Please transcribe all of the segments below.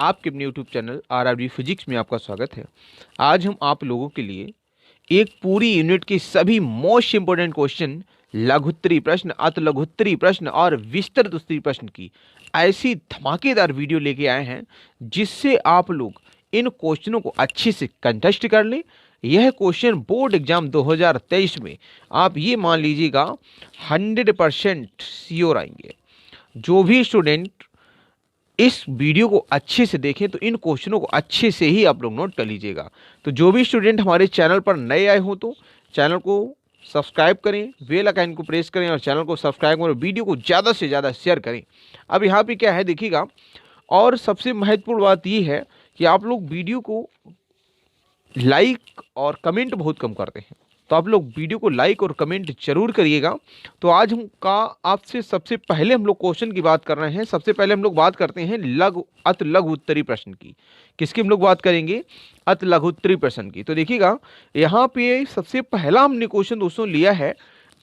आपके अपने YouTube channel RRB physics में आपका स्वागत है। आज हम आप लोगों के लिए एक पूरी यूनिट के सभी मोस्ट इंपोर्टेंट क्वेश्चन, लघुत्तरी प्रश्न, अति लघुत्तरी प्रश्न और विस्तृत उत्तरी प्रश्न की ऐसी धमाकेदार वीडियो लेके आए हैं जिससे आप लोग इन क्वेश्चनों को अच्छे से कंटेस्ट कर लें। यह क्वेश्चन बोर्ड एग्जाम 2023 में आप ये मान लीजिएगा 100% श्योर आएंगे। जो भी स्टूडेंट इस वीडियो को अच्छे से देखें तो इन क्वेश्चनों को अच्छे से ही आप लोग नोट कर लीजिएगा। तो जो भी स्टूडेंट हमारे चैनल पर नए आए हो तो चैनल को सब्सक्राइब करें, बेल आइकन को प्रेस करें और चैनल को सब्सक्राइब करें, वीडियो को ज़्यादा से ज़्यादा शेयर करें। अब यहाँ पे क्या है देखिएगा, और सबसे महत्वपूर्ण बात ये है कि आप लोग वीडियो को लाइक और कमेंट बहुत कम करते हैं, तो आप लोग वीडियो को लाइक और कमेंट जरूर करिएगा। तो आज हम का आपसे सबसे पहले हम लोग क्वेश्चन की बात कर रहे हैं। सबसे पहले हम लोग बात करते हैं अति लघु उत्तरी प्रश्न की। किसकी हम लोग बात करेंगे? अति लघु उत्तरी प्रश्न की। तो देखिएगा यहाँ पे सबसे पहला हमने क्वेश्चन दोस्तों लिया है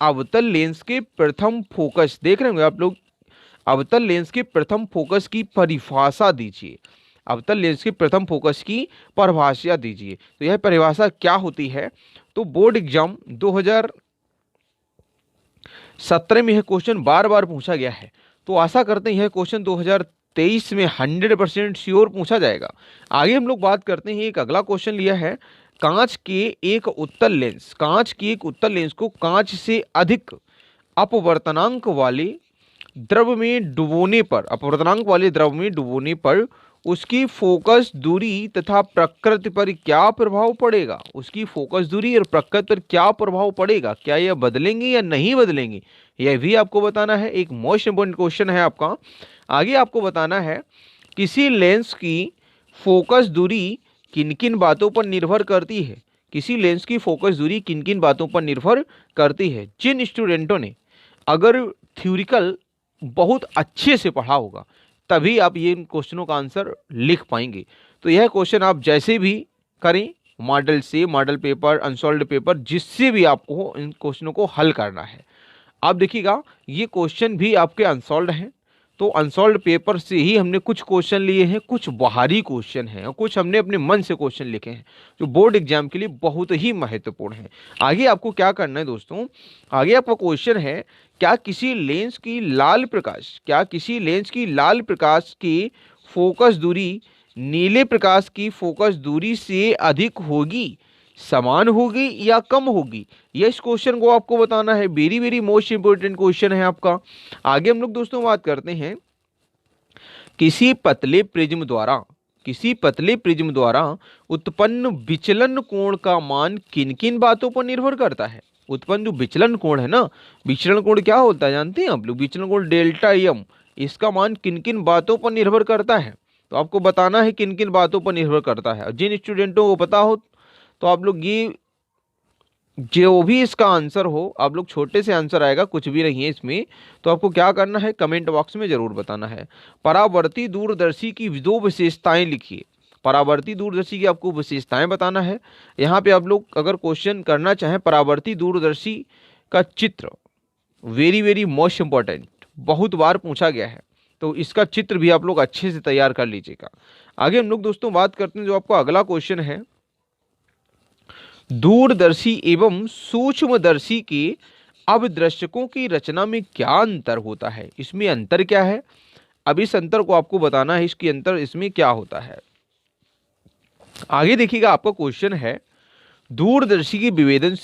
अवतल लेंस के प्रथम फोकस। देख रहे होंगे आप लोग, अवतल लेंस के प्रथम फोकस की परिभाषा दीजिए। अवतल लेंस के प्रथम फोकस की परिभाषा दीजिए। तो यह परिभाषा क्या होती है? तो बोर्ड एग्जाम 2017 में यह क्वेश्चन बार बार पूछा गया है, तो आशा करते हैं यह क्वेश्चन 2023 में 100% श्योर पूछा जाएगा। आगे हम लोग बात करते हैं, एक अगला क्वेश्चन लिया है कांच के एक उत्तल लेंस। कांच की एक उत्तल लेंस को कांच से अधिक अपवर्तनांक वाले द्रव में डुबोने पर उसकी फोकस दूरी तथा प्रकृति पर क्या प्रभाव पड़ेगा? उसकी फोकस दूरी और प्रकृति पर क्या प्रभाव पड़ेगा? क्या यह बदलेंगे या नहीं बदलेंगे, यह भी आपको बताना है। एक मोस्ट इंपोर्टेंट क्वेश्चन है आपका। आगे आपको बताना है किसी लेंस की फोकस दूरी किन किन बातों पर निर्भर करती है? किसी लेंस की फोकस दूरी किन किन बातों पर निर्भर करती है? जिन स्टूडेंटों ने अगर थ्योरिकल बहुत अच्छे से पढ़ा होगा तभी आप ये क्वेश्चनों का आंसर लिख पाएंगे। तो यह क्वेश्चन आप जैसे भी करें, मॉडल से, मॉडल पेपर, अनसॉल्व्ड पेपर, जिससे भी आपको इन क्वेश्चनों को हल करना है। आप देखिएगा ये क्वेश्चन भी आपके अनसॉल्व्ड हैं, तो अनसॉल्व्ड पेपर से ही हमने कुछ क्वेश्चन लिए हैं, कुछ बाहरी क्वेश्चन हैं और कुछ हमने अपने मन से क्वेश्चन लिखे हैं जो बोर्ड एग्जाम के लिए बहुत ही महत्वपूर्ण है। आगे आपको क्या करना है दोस्तों, आगे आपका क्वेश्चन है क्या किसी लेंस की लाल प्रकाश की फोकस दूरी नीले प्रकाश की फोकस दूरी से अधिक होगी, समान होगी या कम होगी? ये इस क्वेश्चन को आपको बताना है। Very very most important question है आपका। आगे हम लोग दोस्तों बात करते हैं किसी पतले प्रिज्म द्वारा उत्पन्न विचलन कोण का मान किन किन बातों पर निर्भर करता है? उत्पन्न जो विचलन कोण है ना, विचलन कोण क्या होता है जानते हैं आप लोग? विचलन कोण डेल्टा एम, इसका मान किन किन बातों पर निर्भर करता है? तो आपको बताना है किन किन बातों पर निर्भर करता है। और जिन स्टूडेंटों को पता हो तो आप लोग ये जो भी इसका आंसर हो, आप लोग छोटे से आंसर आएगा, कुछ भी नहीं है इसमें, तो आपको क्या करना है कमेंट बॉक्स में जरूर बताना है। परावर्ती दूरदर्शी की दो विशेषताएं लिखिए। परावर्ती दूरदर्शी की आपको विशेषताएं बताना है। यहाँ पे आप लोग अगर क्वेश्चन करना चाहें, परावर्ती दूरदर्शी का चित्र वेरी वेरी मोस्ट इंपॉर्टेंट, बहुत बार पूछा गया है, तो इसका चित्र भी आप लोग अच्छे से तैयार कर लीजिएगा। आगे हम लोग दोस्तों बात करते हैं, जो आपका अगला क्वेश्चन है दूरदर्शी एवं सूक्ष्मदर्शी के अवदृश्यकों की रचना में क्या अंतर होता है? इसमें अंतर क्या है? अब इस अंतर को आपको बताना है, इसकी अंतर इसमें क्या होता है। आगे देखिएगा आपका क्वेश्चन है दूरदर्शी की विभेदन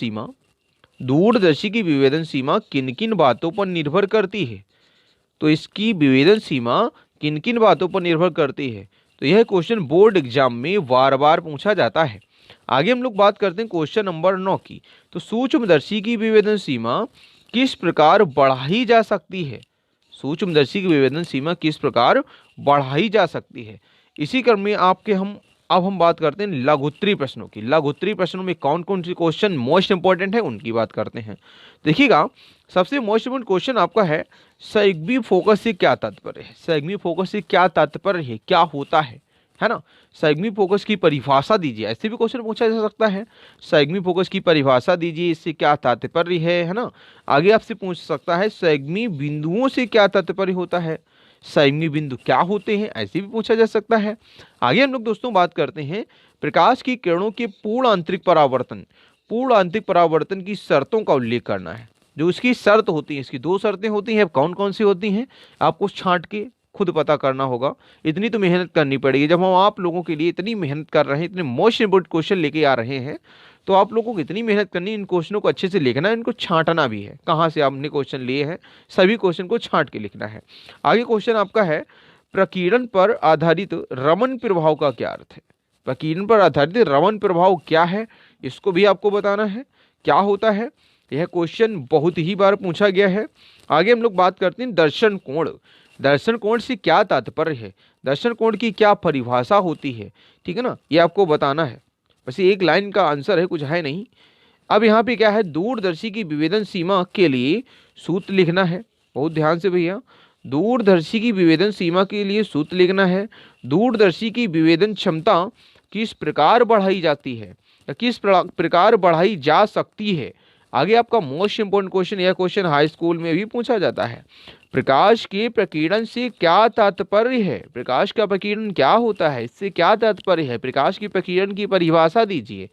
सीमा किन किन बातों पर निर्भर करती है? तो इसकी विभेदन सीमा किन किन बातों पर निर्भर करती है? तो यह क्वेश्चन बोर्ड एग्जाम में बार बार पूछा जाता है। आगे हम लोग बात करते हैं क्वेश्चन नंबर 9 की। तो सूक्ष्मदर्शी की विभेदन सीमा किस प्रकार बढ़ाई जा सकती है? सूक्ष्मदर्शी की विभेदन सीमा किस प्रकार बढ़ाई जा सकती है? इसी क्रम में अब हम बात करते हैं लघुत्तरी प्रश्नों की। लघुत्तरी प्रश्नों में कौन कौन सी क्वेश्चन मोस्ट इंपॉर्टेंट है उनकी बात करते हैं। देखिएगा सबसे मोस्ट इंपॉर्टेंट क्वेश्चन आपका है संयुग्मी फोकस से क्या तात्पर्य है? संयुग्मी फोकस से क्या तात्पर्य है, क्या होता है ना? संयुग्मी फोकस की परिभाषा दीजिए, ऐसे भी क्वेश्चन पूछा जा सकता है। संयुग्मी फोकस की परिभाषा दीजिए, इससे क्या तात्पर्य है ना? आगे आपसे पूछ सकता है संयुग्मी बिंदुओं से क्या तात्पर्य होता है? संयुगी बिंदु क्या होते हैं, ऐसे भी पूछा जा सकता है। आगे हम लोग दोस्तों बात करते हैं प्रकाश की किरणों के पूर्ण आंतरिक परावर्तन। पूर्ण आंतरिक परावर्तन की शर्तों का उल्लेख करना है। जो इसकी शर्त होती है, इसकी दो शर्तें होती हैं, कौन कौन सी होती हैं आपको छांट के खुद पता करना होगा। इतनी तो मेहनत करनी पड़ेगी। जब हम आप लोगों के लिए इतनी मेहनत कर रहे हैं, इतने मोस्ट इंपोर्टेंट क्वेश्चन लेके आ रहे हैं, तो आप लोगों को इतनी मेहनत करनी, इन क्वेश्चनों को अच्छे से लिखना है, इनको छांटना भी है। कहाँ से आपने क्वेश्चन लिए हैं, सभी क्वेश्चन को छांट के लिखना है। आगे क्वेश्चन आपका है प्रकीर्णन पर आधारित रमन प्रभाव का क्या अर्थ है। प्रकीर्णन पर आधारित रमन प्रभाव क्या है, इसको भी आपको बताना है क्या होता है। यह क्वेश्चन बहुत ही बार पूछा गया है। आगे हम लोग बात करते हैं दर्शन कोण। दर्शन कोण से क्या तात्पर्य है, दर्शन कोण की क्या परिभाषा होती है, ठीक है ना, ये आपको बताना है। बस ये एक लाइन का आंसर है, कुछ है नहीं। अब यहाँ पे क्या है, दूरदर्शी की विभेदन सीमा के लिए सूत्र लिखना है। बहुत ध्यान से भैया, दूरदर्शी की विभेदन सीमा के लिए सूत्र लिखना है। दूरदर्शी की विभेदन क्षमता किस प्रकार बढ़ाई जाती है या किस प्रकार बढ़ाई जा सकती है। आगे आपका मोस्ट इंपोर्टेंट क्वेश्चन, यह क्वेश्चन हाई स्कूल में भी पूछा जाता है। प्रकाश के प्रकीर्णन से क्या तात्पर्य है, प्रकाश का प्रकीर्णन क्या होता है, इससे क्या तात्पर्य है, प्रकाश की प्रकीर्णन की परिभाषा दीजिए,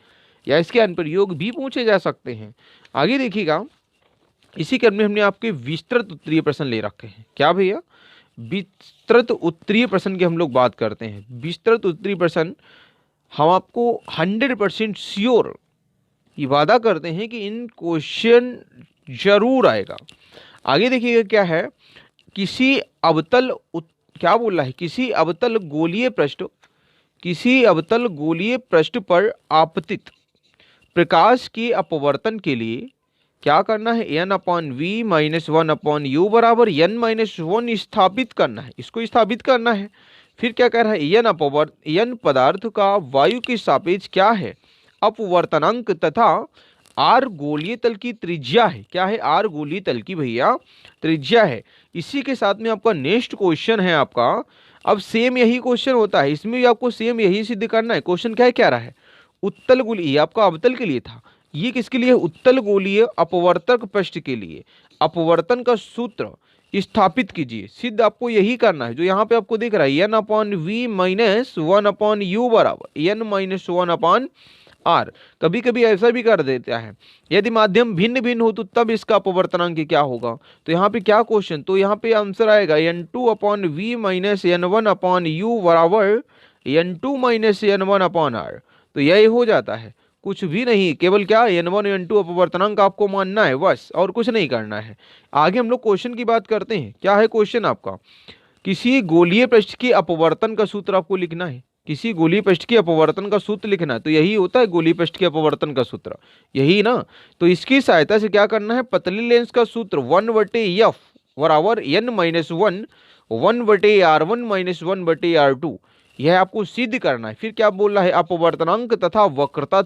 या इसके अनुप्रयोग भी पूछे जा सकते हैं। आगे देखिएगा, इसी क्रम में हमने आपके विस्तृत उत्तरीय प्रश्न ले रखे हैं। क्या भैया, विस्तृत उत्तरीय प्रश्न की हम लोग बात करते हैं। विस्तृत उत्तरीय प्रश्न हम आपको 100% श्योर ये वादा करते हैं कि इन क्वेश्चन जरूर आएगा। आगे देखिएगा क्या है, किसी अवतल क्या बोल रहा है, किसी अवतल गोलीय पृष्ठ, किसी अवतल गोलीय पृष्ठ पर आपतित प्रकाश के अपवर्तन के लिए क्या करना है, n/v - 1/u बराबर n-1 स्थापित करना है। इसको स्थापित करना है। फिर क्या कह रहा है, n पदार्थ का वायु के सापेक्ष क्या है, अपवर्तनांक, तथा r गोलीय तल की त्रिज्या है। क्या है, r गोलीय तल की भैया त्रिज्या है। इसी के साथ में आपका नेक्स्ट क्वेश्चन है आपका, अब सेम यही क्वेश्चन होता है, इसमें भी आपको सेम यही सिद्ध करना है। क्वेश्चन क्या है, क्या रहा है, उत्तल गोलीय, आपका अवतल के लिए था, ये किसके लिए, उत्तल गोलीय अपवर्तक पृष्ठ के लिए अपवर्तन का सूत्र स्थापित कीजिए। सिद्ध आपको यही करना है, जो यहाँ पे आपको दिख रहा है n/v - 1/u बराबर n-1/r। कभी कभी ऐसा भी कर देता है, यदि माध्यम भिन्न भिन्न हो तो तब इसका अपवर्तनांक क्या होगा। तो यहाँ पे क्या क्वेश्चन, तो यहाँ पे आंसर आएगा n2/v - n1/u बराबर n2 - n1/r। तो यही हो जाता है, कुछ भी नहीं, केवल क्या n1 n2 अपवर्तनांक आपको मानना है बस, और कुछ नहीं करना है। आगे हम लोग क्वेश्चन की बात करते हैं। क्या है क्वेश्चन आपका, किसी गोलीय पृष्ठ के अपवर्तन का सूत्र आपको लिखना है। किसी गोलीय पृष्ठ के अपवर्तन का सूत्र लिखना है, तो यही होता है गोलीय पृष्ठ के अपवर्तन का सूत्र, यही ना। तो इसकी सहायता से क्या करना है, पतली लेंस का सूत्र 1/f बराबर n-1 1/r1 - 1/r2, यह आपको सिद्ध करना है। फिर क्या बोल रहा है, अपवर्तनांक तथा वक्रता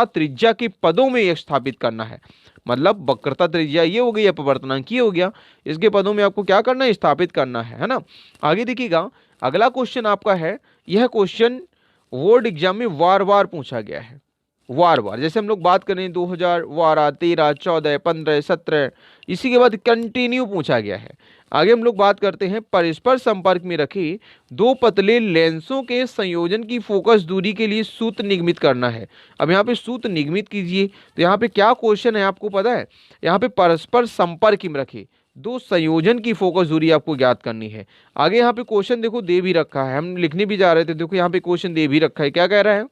त्रिज्या के पदों में यह स्थापित करना है। मतलब वक्रता त्रिज्या ये हो गई, अपवर्तनांक ये हो गया, इसके पदों में आपको क्या करना है, स्थापित करना है ना। आगे देखिएगा, अगला क्वेश्चन आपका है, यह क्वेश्चन बोर्ड एग्जाम में वार वार पूछा गया है, वार वार। जैसे हम लोग बात करें 2012, 13, 14, 15, 17, इसी के बाद कंटिन्यू पूछा गया है। आगे हम लोग बात करते हैं, परस्पर संपर्क में रखे दो पतले लेंसों के संयोजन की फोकस दूरी के लिए सूत्र निगमित करना है। अब यहाँ पे सूत्र निगमित कीजिए। तो यहाँ पे क्या क्वेश्चन है आपको पता है, यहाँ पे परस्पर संपर्क में रखे दो संयोजन की फोकस दूरी आपको ज्ञात करनी है। आगे यहाँ पे क्वेश्चन देखो दे भी रखा है, हम लिखने भी जा रहे थे, देखो यहाँ पे क्वेश्चन दे भी रखा है। क्या कह रहा है,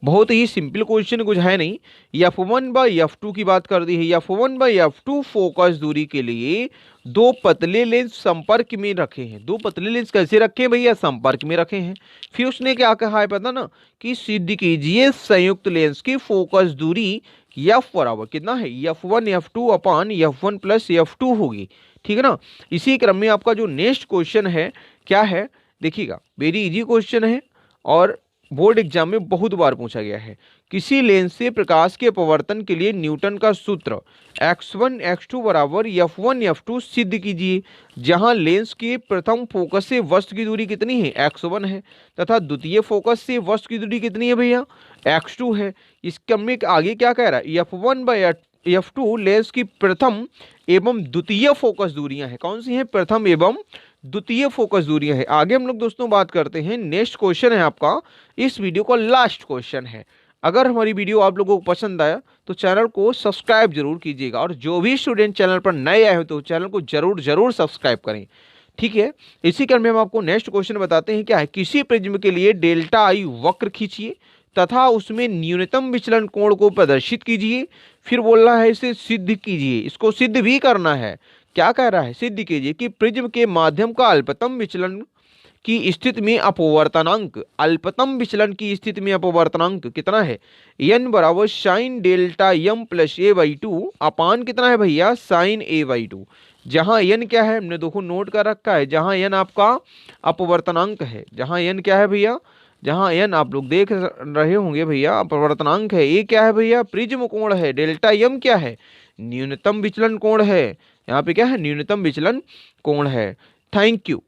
बहुत ही सिंपल क्वेश्चन, कुछ है नहीं। f1/f2 की बात कर दी है। f1/f2 फोकस दूरी के लिए दो पतले लेंस संपर्क में रखे हैं। दो पतले लेंस कैसे रखे हैं भैया, संपर्क में रखे हैं। फिर उसने क्या कहा है पता ना, कि सिद्ध कीजिए संयुक्त लेंस की फोकस दूरी f बराबर कितना है, f1 f2 अपान f1 प्लस f2 होगी, ठीक है ना। इसी क्रम में आपका जो नेक्स्ट क्वेश्चन है क्या है, देखिएगा वेरी इजी क्वेश्चन है और बोर्ड एग्जाम में बहुत बार पूछा गया है। किसी लेंस से प्रकाश के अपवर्तन के लिए न्यूटन का सूत्र x1 x2 बराबर f1 f2 सिद्ध कीजिए। जहां लेंस के प्रथम फोकस से वस्तु की दूरी कितनी है, x1 है, तथा द्वितीय फोकस से वस्तु की दूरी कितनी है भैया, x2 है। इस क्रम में आगे क्या कह रहा है, F2 लेंस की प्रथम एवं द्वितीय फोकस दूरियां हैं। कौन सी हैं? प्रथम एवं द्वितीय फोकस दूरियां हैं। आगे हम लोग दोस्तों बात करते हैं। नेक्स्ट क्वेश्चन है आपका, इस वीडियो का लास्ट क्वेश्चन है। अगर हमारी वीडियो आप लोगों को पसंद आया तो चैनल को सब्सक्राइब जरूर कीजिएगा, और जो भी स्टूडेंट चैनल पर नए आए हो तो चैनल को जरूर जरूर सब्सक्राइब करें। ठीक है, इसी क्रम में हम आपको नेक्स्ट क्वेश्चन बताते हैं। क्या है? किसी प्रिज्म के लिए डेल्टा आई वक्र खींचिए तथा उसमें न्यूनतम विचलन कोण को प्रदर्शित कीजिए। फिर बोल रहा है इसे सिद्ध कीजिए। इसको सिद्ध भी करना है। क्या कह रहा है? सिद्ध कीजिए कि प्रिज्म के माध्यम का अल्पतम विचलन की स्थिति में अपवर्तनांक, अल्पतम विचलन की स्थिति में अपवर्तनांक कितना है? n बराबर sine delta m plus a by two upon कितना है भैया? Sine a by two. जहां n क्या है हमने देखो नोट कर रखा है, जहां n आपका अपवर्तनांक है, जहां n क्या है भैया? जहां n आप लोग देख रहे होंगे भैया अपवर्तनांक है। ये क्या है भैया? प्रिज्म कोण है। डेल्टा m क्या है? न्यूनतम विचलन कोण है। यहाँ पे क्या है? न्यूनतम विचलन कोण है। Thank you.